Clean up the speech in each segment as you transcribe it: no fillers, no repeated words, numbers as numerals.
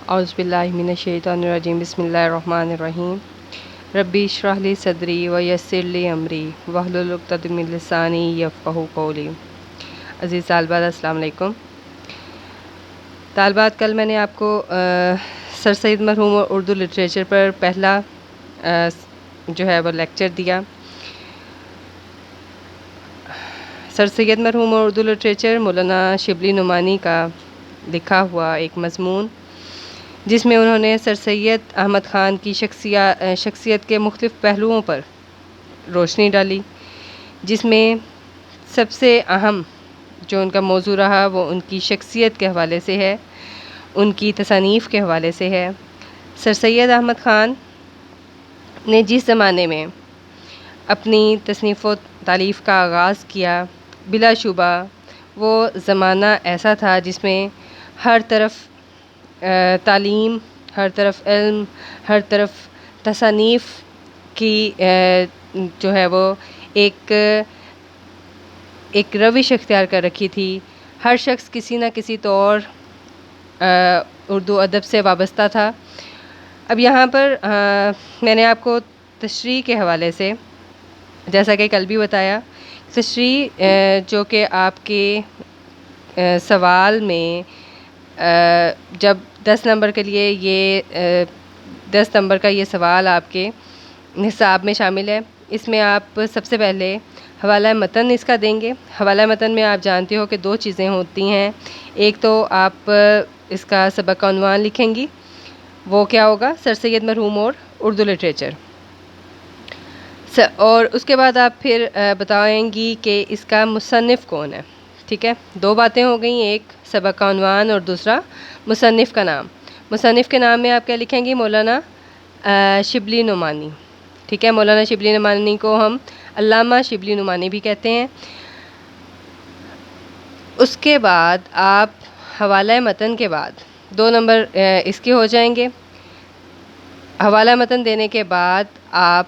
اعوذ باللہ من الشیطان الرجیم بسم اللہ الرحمن الرحیم ربی اشرح لی صدری ویسر لی امری واحلل عقدۃ من لسانی یفقہوا قولی۔ عزیز طالبات السلام علیکم۔ طالبات، کل میں نے آپ کو سر سید مرحوم اور اردو لٹریچر پر پہلا جو ہے وہ لیکچر دیا۔ سر سید مرحوم اور اردو لٹریچر مولانا شبلی نعمانی کا لکھا ہوا ایک مضمون، جس میں انہوں نے سر سید احمد خان کی شخصیت کے مختلف پہلوؤں پر روشنی ڈالی، جس میں سب سے اہم جو ان کا موضوع رہا وہ ان کی شخصیت کے حوالے سے ہے، ان کی تصانیف کے حوالے سے ہے۔ سر سید احمد خان نے جس زمانے میں اپنی تصنیف و تالیف کا آغاز کیا، بلا شبہ وہ زمانہ ایسا تھا جس میں ہر طرف تعلیم، ہر طرف علم، ہر طرف تصانیف کی جو ہے وہ ایک روش اختیار کر رکھی تھی۔ ہر شخص کسی نہ کسی طور اردو ادب سے وابستہ تھا۔ اب یہاں پر میں نے آپ کو تشریح کے حوالے سے، جیسا کہ کل بھی بتایا، تشریح جو کہ آپ کے سوال میں جب 10 نمبر کے لیے یہ 10 نمبر کا یہ سوال آپ کے نصاب میں شامل ہے، اس میں آپ سب سے پہلے حوالہ متن اس کا دیں گے۔ حوالہ متن میں آپ جانتے ہو کہ دو چیزیں ہوتی ہیں، ایک تو آپ اس کا سبق کا عنوان لکھیں گی، وہ کیا ہوگا؟ سر سید مرحوم اور اردو لٹریچر، اور اس کے بعد آپ پھر بتائیں گی کہ اس کا مصنف کون ہے۔ ٹھیک ہے، دو باتیں ہو گئیں، ایک سبق کا عنوان اور دوسرا مصنف کا نام۔ مصنف کے نام میں آپ کیا لکھیں گی؟ مولانا شبلی نعمانی۔ ٹھیک ہے، مولانا شبلی نعمانی کو ہم علامہ شبلی نعمانی بھی کہتے ہیں۔ اس کے بعد آپ حوالہ متن کے بعد 2 نمبر اس کے ہو جائیں گے۔ حوالہ متن دینے کے بعد آپ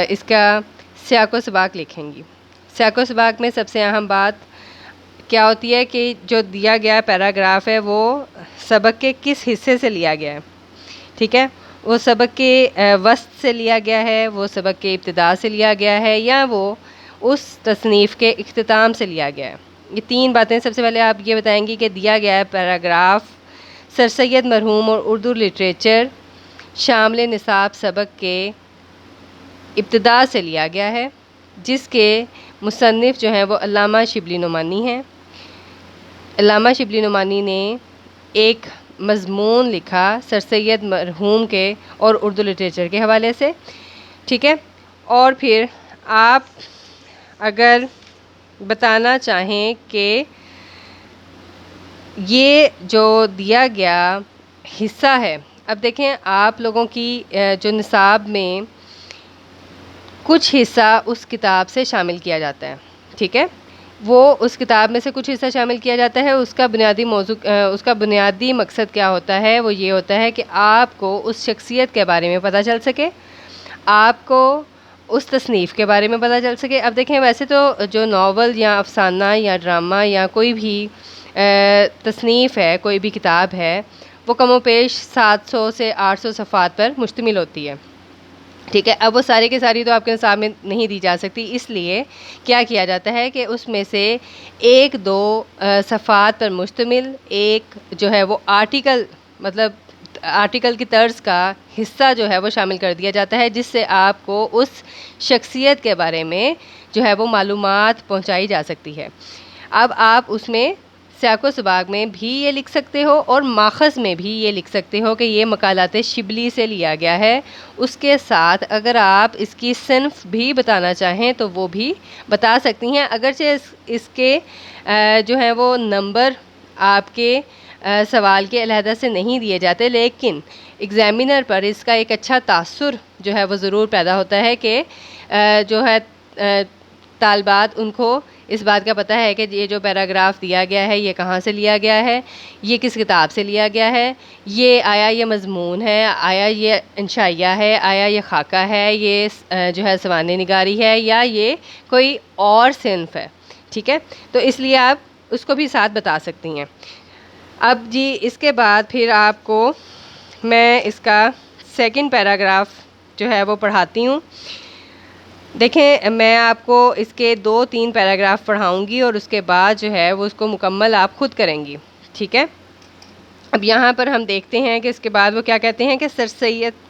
اس کا سیاق و سباق لکھیں گی۔ سیاق و سباق میں سب سے اہم بات کیا ہوتی ہے کہ جو دیا گیا پیراگراف ہے وہ سبق کے کس حصے سے لیا گیا ہے۔ ٹھیک ہے، وہ سبق کے وسط سے لیا گیا ہے، وہ سبق کے ابتدا سے لیا گیا ہے، یا وہ اس تصنیف کے اختتام سے لیا گیا ہے۔ یہ 3 باتیں سب سے پہلے آپ یہ بتائیں گی کہ دیا گیا ہے پیراگراف سر سید مرحوم اور اردو لٹریچر شامل نصاب سبق کے ابتدا سے لیا گیا ہے، جس کے مصنف جو ہیں وہ علامہ شبلی نعمانی ہیں۔ علامہ شبلی نعمانی نے ایک مضمون لکھا سر سید مرحوم کے اور اردو لٹریچر کے حوالے سے۔ ٹھیک ہے، اور پھر آپ اگر بتانا چاہیں کہ یہ جو دیا گیا حصہ ہے، اب دیکھیں آپ لوگوں کی جو نصاب میں کچھ حصہ اس کتاب سے شامل کیا جاتا ہے۔ ٹھیک ہے، وہ اس کتاب میں سے کچھ حصہ شامل کیا جاتا ہے۔ اس کا بنیادی موضوع، اس کا بنیادی مقصد کیا ہوتا ہے؟ وہ یہ ہوتا ہے کہ آپ کو اس شخصیت کے بارے میں پتہ چل سکے، آپ کو اس تصنیف کے بارے میں پتہ چل سکے۔ اب دیکھیں ویسے تو جو ناول یا افسانہ یا ڈرامہ یا کوئی بھی تصنیف ہے، کوئی بھی کتاب ہے، وہ کم و بیش 700 سے 800 صفحات پر مشتمل ہوتی ہے۔ ٹھیک ہے، اب وہ ساری کی ساری تو آپ کے نصاب میں نہیں دی جا سکتی، اس لیے کیا کیا جاتا ہے کہ اس میں سے 1-2 صفحات پر مشتمل ایک جو ہے وہ آرٹیکل، مطلب آرٹیکل کی طرز کا حصہ جو ہے وہ شامل کر دیا جاتا ہے، جس سے آپ کو اس شخصیت کے بارے میں جو ہے وہ معلومات پہنچائی جا سکتی ہے۔ اب آپ اس میں سیاق و سباق میں بھی یہ لکھ سکتے ہو اور ماخذ میں بھی یہ لکھ سکتے ہو کہ یہ مقالات شبلی سے لیا گیا ہے۔ اس کے ساتھ اگر آپ اس کی صنف بھی بتانا چاہیں تو وہ بھی بتا سکتی ہیں، اگرچہ اس کے جو ہیں وہ نمبر آپ کے سوال کے علیحدہ سے نہیں دیے جاتے، لیکن ایگزامینر پر اس کا ایک اچھا تاثر جو ہے وہ ضرور پیدا ہوتا ہے کہ جو ہے طالبات ان کو اس بات کا پتہ ہے کہ یہ جو پیراگراف دیا گیا ہے یہ کہاں سے لیا گیا ہے، یہ کس کتاب سے لیا گیا ہے، یہ آیا یہ مضمون ہے، آیا یہ انشائیہ ہے، آیا یہ خاکہ ہے، یہ جو ہے سوانح نگاری ہے، یا یہ کوئی اور صنف ہے۔ ٹھیک ہے، تو اس لیے آپ اس کو بھی ساتھ بتا سکتی ہیں۔ اب جی اس کے بعد پھر آپ کو میں اس کا سیکنڈ پیراگراف جو ہے وہ پڑھاتی ہوں. دیکھیں میں آپ کو اس کے 2-3 پیراگراف پڑھاؤں گی اور اس کے بعد جو ہے وہ اس کو مکمل آپ خود کریں گی. ٹھیک ہے. اب یہاں پر ہم دیکھتے ہیں کہ اس کے بعد وہ کیا کہتے ہیں کہ سر سید